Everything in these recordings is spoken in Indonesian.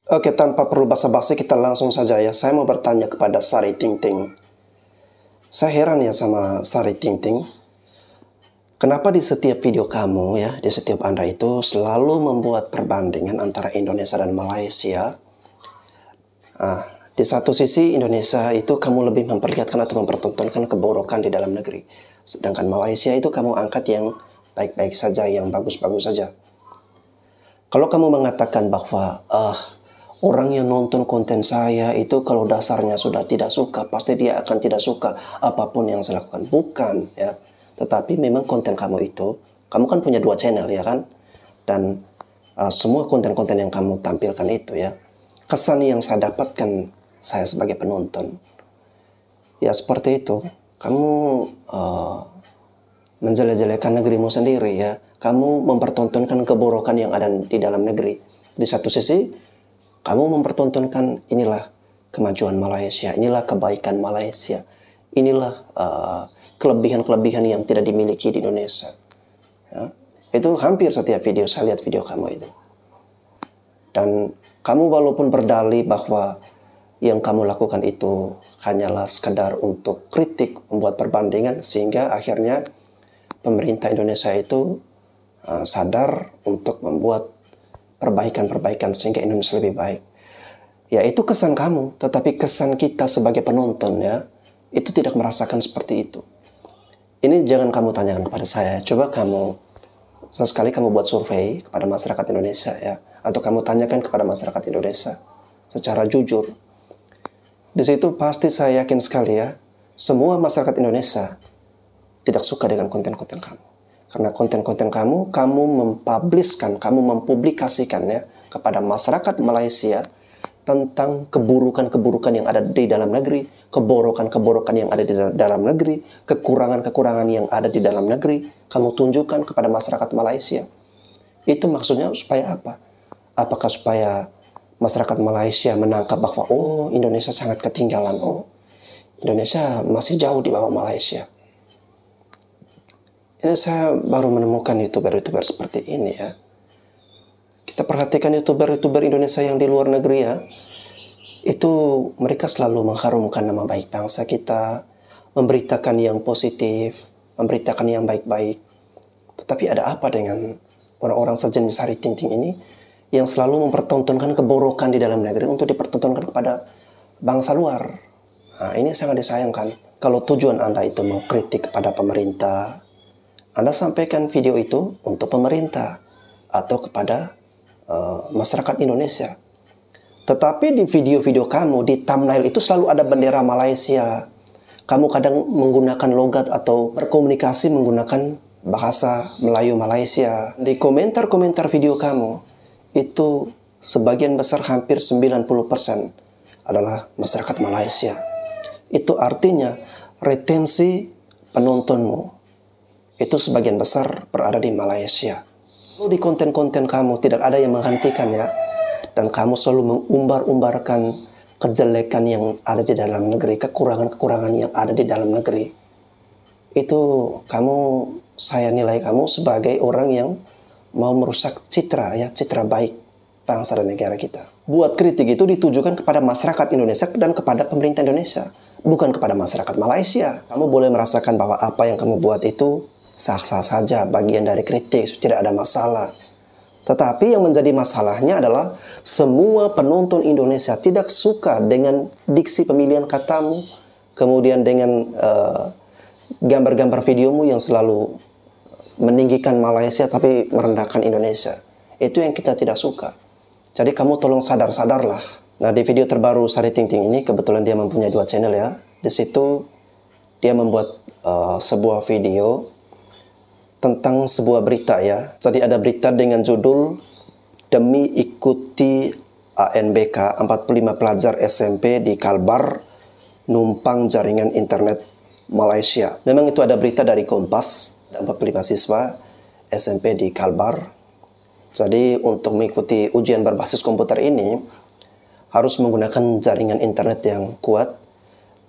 Oke, tanpa perlu basa-basi kita langsung saja ya. Saya mau bertanya kepada Sari Ting Ting. Saya heran ya sama Sari Ting Ting. Kenapa di setiap video kamu ya, di setiap Anda itu selalu membuat perbandingan antara Indonesia dan Malaysia. Di satu sisi Indonesia itu kamu lebih memperlihatkan atau mempertontonkan keburukan di dalam negeri. Sedangkan Malaysia itu kamu angkat yang baik-baik saja, yang bagus-bagus saja. Kalau kamu mengatakan bahwa orang yang nonton konten saya itu kalau dasarnya sudah tidak suka, pasti dia akan tidak suka apapun yang saya lakukan. Bukan ya. Tetapi memang konten kamu itu, kamu kan punya 2 channel ya kan? Dan semua konten-konten yang kamu tampilkan itu ya, kesan yang saya dapatkan saya sebagai penonton, ya seperti itu. Kamu menjelek-jelekan negerimu sendiri ya. Kamu mempertontonkan keburukan yang ada di dalam negeri. Di satu sisi, kamu mempertontonkan inilah kemajuan Malaysia, inilah kebaikan Malaysia, inilah kelebihan-kelebihan yang tidak dimiliki di Indonesia. Ya. Itu hampir setiap video saya lihat video kamu itu. Dan kamu walaupun berdalih bahwa yang kamu lakukan itu hanyalah sekedar untuk kritik, membuat perbandingan, sehingga akhirnya pemerintah Indonesia itu sadar untuk membuat perbaikan-perbaikan sehingga Indonesia lebih baik. Ya itu kesan kamu, tetapi kesan kita sebagai penonton ya, itu tidak merasakan seperti itu. Ini jangan kamu tanyakan kepada saya. Coba kamu, sesekali kamu buat survei kepada masyarakat Indonesia ya, atau kamu tanyakan kepada masyarakat Indonesia secara jujur. Di situ pasti saya yakin sekali ya, semua masyarakat Indonesia tidak suka dengan konten-konten kamu. Karena konten-konten kamu mempublishkan, kamu mempublikasikan ya kepada masyarakat Malaysia tentang keburukan-keburukan yang ada di dalam negeri, keborokan-keborokan yang ada di dalam negeri, kekurangan-kekurangan yang ada di dalam negeri, kamu tunjukkan kepada masyarakat Malaysia. Itu maksudnya supaya apa? Apakah supaya masyarakat Malaysia menangkap bahwa oh Indonesia sangat ketinggalan, oh Indonesia masih jauh di bawah Malaysia. Ini saya baru menemukan YouTuber-YouTuber seperti ini ya. Kita perhatikan YouTuber-YouTuber Indonesia yang di luar negeri ya. Itu mereka selalu mengharumkan nama baik bangsa kita, memberitakan yang positif, memberitakan yang baik-baik. Tetapi ada apa dengan orang-orang sejenis Sari Ting Ting ini yang selalu mempertontonkan keburukan di dalam negeri untuk dipertontonkan kepada bangsa luar? Nah, ini sangat disayangkan. Kalau tujuan Anda itu mau kritik kepada pemerintah, Anda sampaikan video itu untuk pemerintah atau kepada masyarakat Indonesia. Tetapi di video-video kamu, di thumbnail itu selalu ada bendera Malaysia. Kamu kadang menggunakan logat atau berkomunikasi menggunakan bahasa Melayu Malaysia. Di komentar-komentar video kamu, itu sebagian besar hampir 90% adalah masyarakat Malaysia. Itu artinya retensi penontonmu itu sebagian besar berada di Malaysia. Kalau di konten-konten kamu tidak ada yang menghentikan ya, dan kamu selalu mengumbar-umbarkan kejelekan yang ada di dalam negeri, kekurangan-kekurangan yang ada di dalam negeri, itu saya nilai kamu sebagai orang yang mau merusak citra baik bangsa dan negara kita. Buat kritik itu ditujukan kepada masyarakat Indonesia dan kepada pemerintah Indonesia, bukan kepada masyarakat Malaysia. Kamu boleh merasakan bahwa apa yang kamu buat itu sah-sah saja, bagian dari kritik, tidak ada masalah. Tetapi yang menjadi masalahnya adalah semua penonton Indonesia tidak suka dengan diksi pemilihan katamu, kemudian dengan gambar-gambar videomu yang selalu meninggikan Malaysia tapi merendahkan Indonesia. Itu yang kita tidak suka. Jadi kamu tolong sadar-sadarlah. Nah, di video terbaru Sari Ting Ting ini, kebetulan dia mempunyai 2 channel ya. Di situ dia membuat sebuah video tentang sebuah berita ya. Jadi ada berita dengan judul demi ikuti ANBK 45 pelajar SMP di Kalbar numpang jaringan internet Malaysia. Memang itu ada berita dari Kompas, ada 45 siswa SMP di Kalbar. Jadi untuk mengikuti ujian berbasis komputer ini harus menggunakan jaringan internet yang kuat,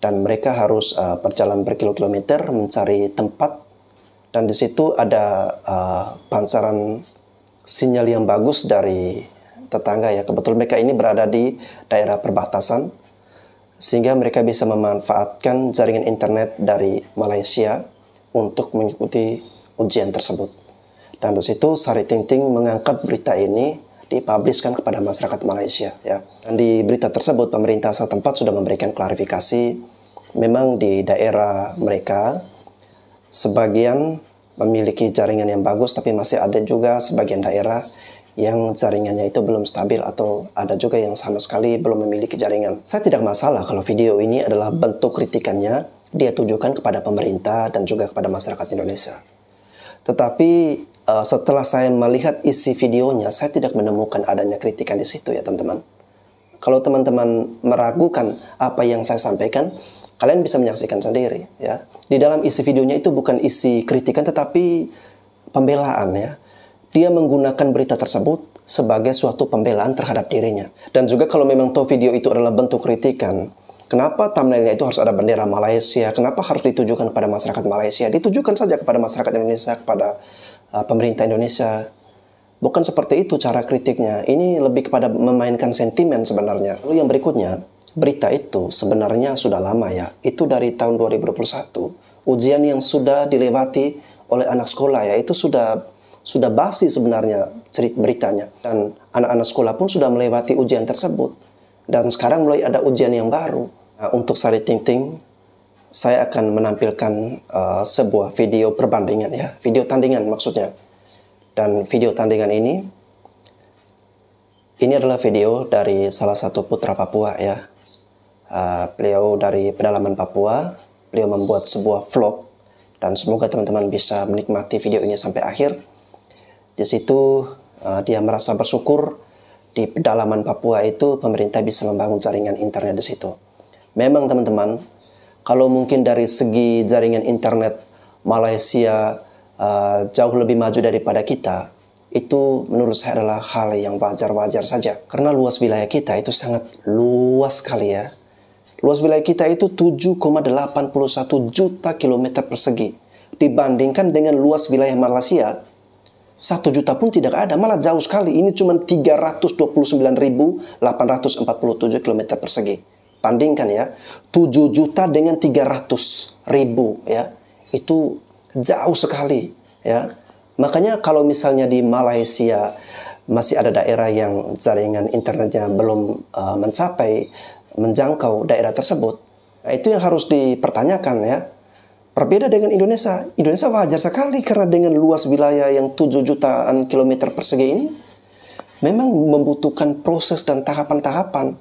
dan mereka harus berjalan berkilo-kilometer mencari tempat. Dan di situ ada pancaran sinyal yang bagus dari tetangga ya. Kebetulan mereka ini berada di daerah perbatasan, sehingga mereka bisa memanfaatkan jaringan internet dari Malaysia untuk mengikuti ujian tersebut. Dan di situ Sari Ting-Ting mengangkat berita ini dipubliskan kepada masyarakat Malaysia ya. Dan di berita tersebut pemerintah setempat sudah memberikan klarifikasi, memang di daerah mereka sebagian memiliki jaringan yang bagus, tapi masih ada juga sebagian daerah yang jaringannya itu belum stabil, atau ada juga yang sama sekali belum memiliki jaringan. Saya tidak masalah kalau video ini adalah bentuk kritikannya dia tujukan kepada pemerintah dan juga kepada masyarakat Indonesia. Tetapi setelah saya melihat isi videonya, saya tidak menemukan adanya kritikan di situ ya teman-teman. Kalau teman-teman meragukan apa yang saya sampaikan, kalian bisa menyaksikan sendiri ya. Di dalam isi videonya itu bukan isi kritikan tetapi pembelaan ya. Dia menggunakan berita tersebut sebagai suatu pembelaan terhadap dirinya. Dan juga kalau memang toh video itu adalah bentuk kritikan, kenapa thumbnailnya itu harus ada bendera Malaysia? Kenapa harus ditujukan kepada masyarakat Malaysia? Ditujukan saja kepada masyarakat Indonesia, kepada pemerintah Indonesia. Bukan seperti itu cara kritiknya. Ini lebih kepada memainkan sentimen sebenarnya. Lalu yang berikutnya, berita itu sebenarnya sudah lama ya. Itu dari tahun 2021. Ujian yang sudah dilewati oleh anak sekolah ya, itu sudah basi sebenarnya beritanya. Dan anak-anak sekolah pun sudah melewati ujian tersebut. Dan sekarang mulai ada ujian yang baru. Nah, untuk Sari Ting-Ting, saya akan menampilkan sebuah video perbandingan ya. Video tandingan maksudnya. Dan video tandingan ini adalah video dari salah satu putra Papua ya. Beliau dari pedalaman Papua. Beliau membuat sebuah vlog. Dan semoga teman-teman bisa menikmati video ini sampai akhir. Di situ dia merasa bersyukur di pedalaman Papua itu pemerintah bisa membangun jaringan internet di situ. Memang teman-teman, kalau mungkin dari segi jaringan internet Malaysia jauh lebih maju daripada kita, itu menurut saya adalah hal yang wajar-wajar saja. Karena luas wilayah kita itu sangat luas sekali ya. Luas wilayah kita itu 7,81 juta kilometer persegi. Dibandingkan dengan luas wilayah Malaysia, 1 juta pun tidak ada, malah jauh sekali. Ini cuma 329.847 km persegi. Bandingkan ya, 7 juta dengan 300.000 ya. Itu jauh sekali ya. Makanya kalau misalnya di Malaysia masih ada daerah yang jaringan internetnya belum menjangkau daerah tersebut, nah itu yang harus dipertanyakan ya. Berbeda dengan Indonesia. Indonesia wajar sekali karena dengan luas wilayah yang 7 jutaan kilometer persegi ini memang membutuhkan proses dan tahapan-tahapan.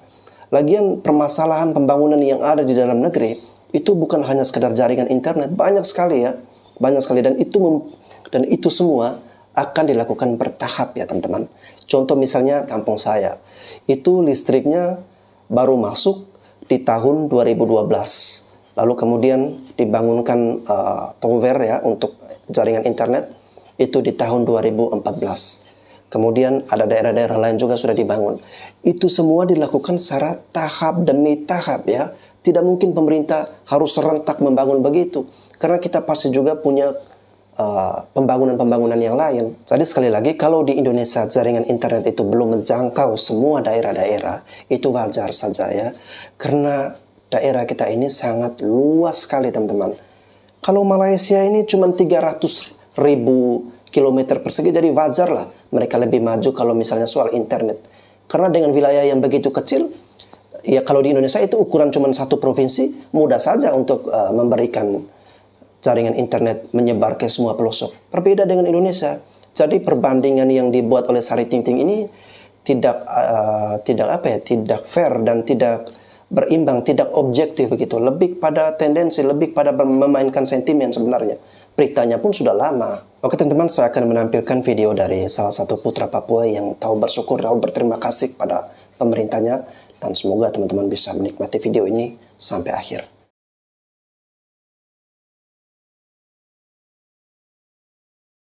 Lagian permasalahan pembangunan yang ada di dalam negeri itu bukan hanya sekedar jaringan internet, banyak sekali ya. Banyak sekali, dan itu semua akan dilakukan bertahap ya teman-teman. Contoh misalnya kampung saya, itu listriknya baru masuk di tahun 2012. Lalu kemudian dibangunkan tower ya untuk jaringan internet itu di tahun 2014. Kemudian ada daerah-daerah lain juga sudah dibangun. Itu semua dilakukan secara tahap demi tahap ya. Tidak mungkin pemerintah harus serentak membangun begitu. Karena kita pasti juga punya pembangunan-pembangunan yang lain. Jadi sekali lagi, kalau di Indonesia jaringan internet itu belum menjangkau semua daerah-daerah, itu wajar saja ya. Karena daerah kita ini sangat luas sekali teman-teman. Kalau Malaysia ini cuma 300.000 kilometer persegi, jadi wajar lah mereka lebih maju kalau misalnya soal internet. Karena dengan wilayah yang begitu kecil, ya kalau di Indonesia itu ukuran cuma satu provinsi, mudah saja untuk memberikan jaringan internet menyebar ke semua pelosok. Berbeda dengan Indonesia. Jadi perbandingan yang dibuat oleh Sari Ting-Ting ini tidak fair dan tidak berimbang, tidak objektif begitu. Lebih pada tendensi, lebih pada memainkan sentimen sebenarnya. Beritanya pun sudah lama. Oke teman-teman, saya akan menampilkan video dari salah satu putra Papua yang tahu bersyukur, tahu berterima kasih pada pemerintahnya. Dan semoga teman-teman bisa menikmati video ini sampai akhir.